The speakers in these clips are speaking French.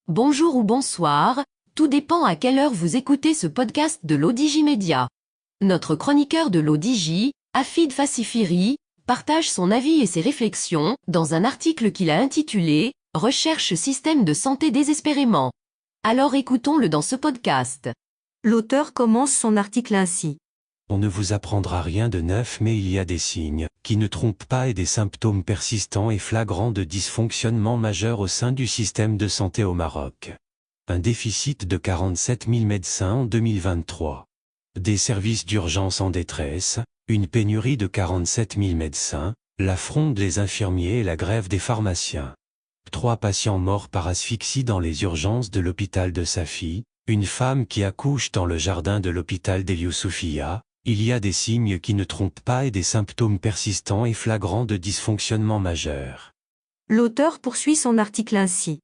Bonjour ou bonsoir, tout dépend à quelle heure vous écoutez ce podcast de l'Odigi Media. Notre chroniqueur de l'Odigi, Afid Fassifiri, partage son avis et ses réflexions dans un article qu'il a intitulé « Recherche système de santé désespérément ». Alors écoutons-le dans ce podcast. L'auteur commence son article ainsi. On ne vous apprendra rien de neuf, mais il y a des signes qui ne trompent pas et des symptômes persistants et flagrants de dysfonctionnement majeur au sein du système de santé au Maroc. Un déficit de 47 000 médecins en 2023. Des services d'urgence en détresse, une pénurie de 47 000 médecins, la fronde des infirmiers et la grève des pharmaciens. 3 patients morts par asphyxie dans les urgences de l'hôpital de Safi, une femme qui accouche dans le jardin de l'hôpital d'El Youssoufia. Il y a des signes qui ne trompent pas et des symptômes persistants et flagrants de dysfonctionnement majeur. L'auteur poursuit son article ainsi.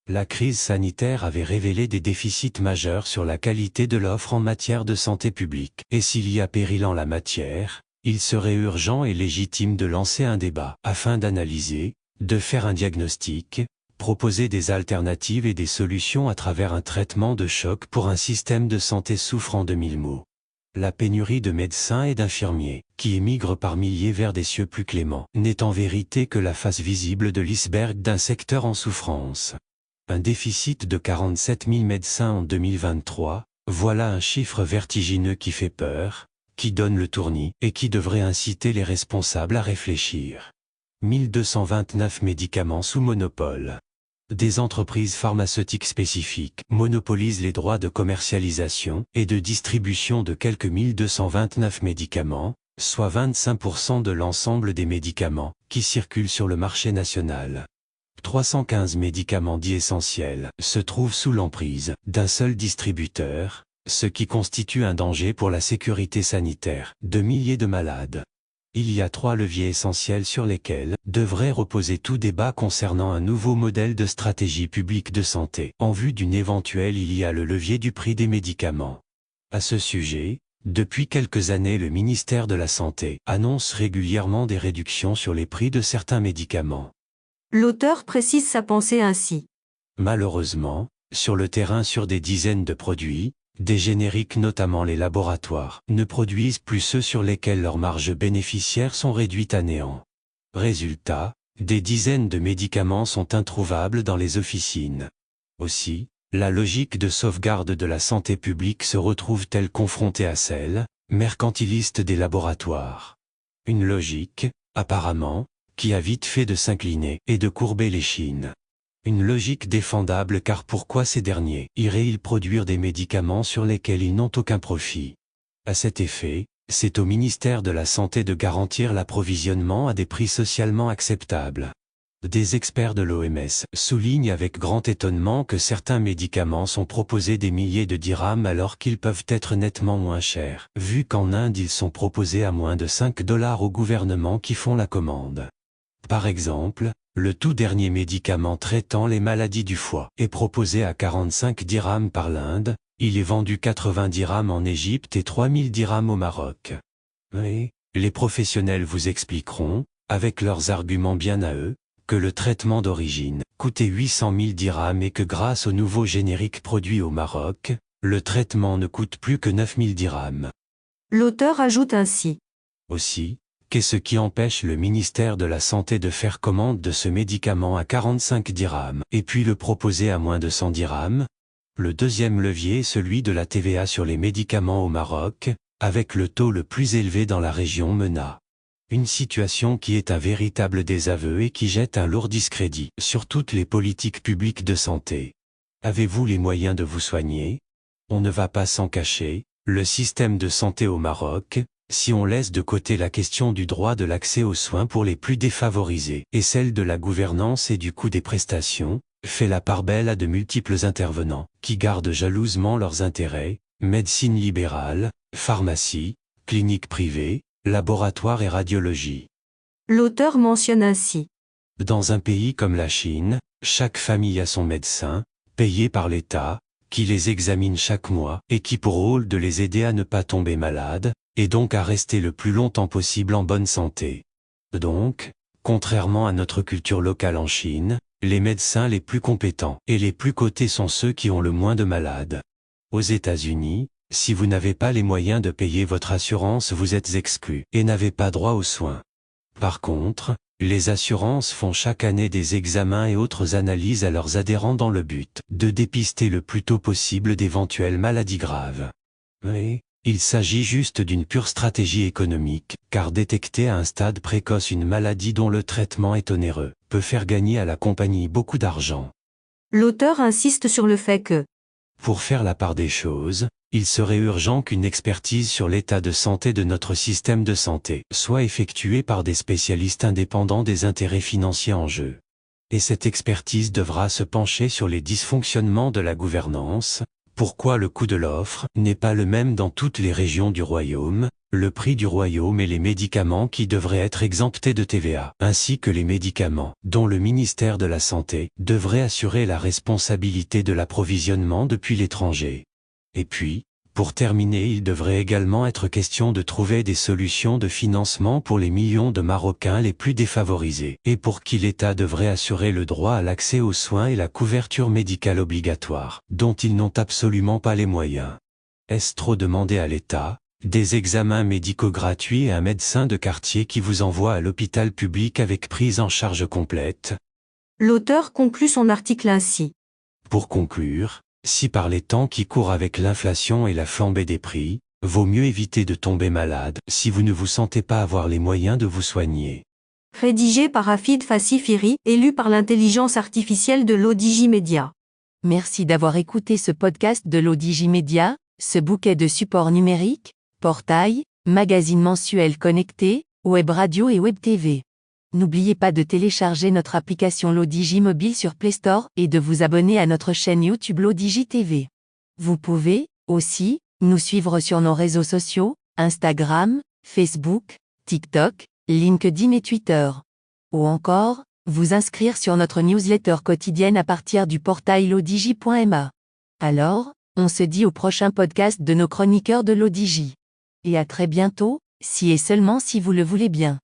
La crise sanitaire avait révélé des déficits majeurs sur la qualité de l'offre en matière de santé publique. Et s'il y a péril en la matière, il serait urgent et légitime de lancer un débat afin d'analyser, de faire un diagnostic, proposer des alternatives et des solutions à travers un traitement de choc pour un système de santé souffrant de mille maux. La pénurie de médecins et d'infirmiers, qui émigrent par milliers vers des cieux plus cléments, n'est en vérité que la face visible de l'iceberg d'un secteur en souffrance. Un déficit de 47 000 médecins en 2023, voilà un chiffre vertigineux qui fait peur, qui donne le tournis et qui devrait inciter les responsables à réfléchir. 1229 médicaments sous monopole. Des entreprises pharmaceutiques spécifiques monopolisent les droits de commercialisation et de distribution de quelques 1229 médicaments, soit 25% de l'ensemble des médicaments qui circulent sur le marché national. 315 médicaments dits essentiels se trouvent sous l'emprise d'un seul distributeur, ce qui constitue un danger pour la sécurité sanitaire de milliers de malades. Il y a 3 leviers essentiels sur lesquels devrait reposer tout débat concernant un nouveau modèle de stratégie publique de santé. En vue d'une éventuelle, il y a le levier du prix des médicaments. À ce sujet, depuis quelques années, le ministère de la Santé annonce régulièrement des réductions sur les prix de certains médicaments. L'auteur précise sa pensée ainsi. Malheureusement, sur le terrain, sur des dizaines de produits, des génériques, notamment les laboratoires, ne produisent plus ceux sur lesquels leurs marges bénéficiaires sont réduites à néant. Résultat, des dizaines de médicaments sont introuvables dans les officines. Aussi, la logique de sauvegarde de la santé publique se retrouve-t-elle confrontée à celle mercantiliste des laboratoires. Une logique, apparemment, qui a vite fait de s'incliner et de courber l'échine. Une logique défendable, car pourquoi ces derniers iraient-ils produire des médicaments sur lesquels ils n'ont aucun profit? À cet effet, c'est au ministère de la Santé de garantir l'approvisionnement à des prix socialement acceptables. Des experts de l'OMS soulignent avec grand étonnement que certains médicaments sont proposés des milliers de dirhams alors qu'ils peuvent être nettement moins chers, vu qu'en Inde ils sont proposés à moins de 5 $ aux gouvernements qui font la commande. Par exemple, le tout dernier médicament traitant les maladies du foie est proposé à 45 dirhams par l'Inde, il est vendu 80 dirhams en Égypte et 3000 dirhams au Maroc. Et les professionnels vous expliqueront, avec leurs arguments bien à eux, que le traitement d'origine coûtait 800 000 dirhams et que grâce aux nouveaux génériques produits au Maroc, le traitement ne coûte plus que 9 000 dirhams. L'auteur ajoute ainsi. Aussi, qu'est-ce qui empêche le ministère de la Santé de faire commande de ce médicament à 45 dirhams et puis le proposer à moins de 100 dirhams? Le deuxième levier est celui de la TVA sur les médicaments au Maroc, avec le taux le plus élevé dans la région MENA. Une situation qui est un véritable désaveu et qui jette un lourd discrédit sur toutes les politiques publiques de santé. Avez-vous les moyens de vous soigner? On ne va pas s'en cacher, le système de santé au Maroc, si on laisse de côté la question du droit de l'accès aux soins pour les plus défavorisés et celle de la gouvernance et du coût des prestations, fait la part belle à de multiples intervenants qui gardent jalousement leurs intérêts, médecine libérale, pharmacie, clinique privée, laboratoire et radiologie. L'auteur mentionne ainsi. Dans un pays comme la Chine, chaque famille a son médecin, payé par l'État, qui les examine chaque mois et qui pour rôle de les aider à ne pas tomber malades, et donc à rester le plus longtemps possible en bonne santé. Donc, contrairement à notre culture locale en Chine, les médecins les plus compétents et les plus cotés sont ceux qui ont le moins de malades. Aux États-Unis, si vous n'avez pas les moyens de payer votre assurance, vous êtes exclu et n'avez pas droit aux soins. Par contre, les assurances font chaque année des examens et autres analyses à leurs adhérents dans le but de dépister le plus tôt possible d'éventuelles maladies graves. Mais, il s'agit juste d'une pure stratégie économique, car détecter à un stade précoce une maladie dont le traitement est onéreux peut faire gagner à la compagnie beaucoup d'argent. L'auteur insiste sur le fait que, Pour faire la part des choses, il serait urgent qu'une expertise sur l'état de santé de notre système de santé soit effectuée par des spécialistes indépendants des intérêts financiers en jeu. Et cette expertise devra se pencher sur les dysfonctionnements de la gouvernance, pourquoi le coût de l'offre n'est pas le même dans toutes les régions du royaume, le prix du royaume et les médicaments qui devraient être exemptés de TVA, ainsi que les médicaments dont le ministère de la Santé devrait assurer la responsabilité de l'approvisionnement depuis l'étranger. Et puis, pour terminer, il devrait également être question de trouver des solutions de financement pour les millions de Marocains les plus défavorisés, et pour qui l'État devrait assurer le droit à l'accès aux soins et la couverture médicale obligatoire, dont ils n'ont absolument pas les moyens. Est-ce trop demander à l'État? Des examens médicaux gratuits et un médecin de quartier qui vous envoie à l'hôpital public avec prise en charge complète? l'auteur conclut son article ainsi. Pour conclure, si par les temps qui courent avec l'inflation et la flambée des prix, vaut mieux éviter de tomber malade si vous ne vous sentez pas avoir les moyens de vous soigner. Rédigé par Afid Fassifiri et lu par l'intelligence artificielle de l'ODJ Media. Merci d'avoir écouté ce podcast de l'ODJ Media, ce bouquet de supports numériques, portail, magazine mensuel connecté, web radio et web TV. N'oubliez pas de télécharger notre application l'ODJ Mobile sur Play Store et de vous abonner à notre chaîne YouTube l'ODJ TV. Vous pouvez, aussi, nous suivre sur nos réseaux sociaux, Instagram, Facebook, TikTok, LinkedIn et Twitter. Ou encore, vous inscrire sur notre newsletter quotidienne à partir du portail l'odj.ma. Alors, on se dit au prochain podcast de nos chroniqueurs de l'ODJ. Et à très bientôt, si et seulement si vous le voulez bien.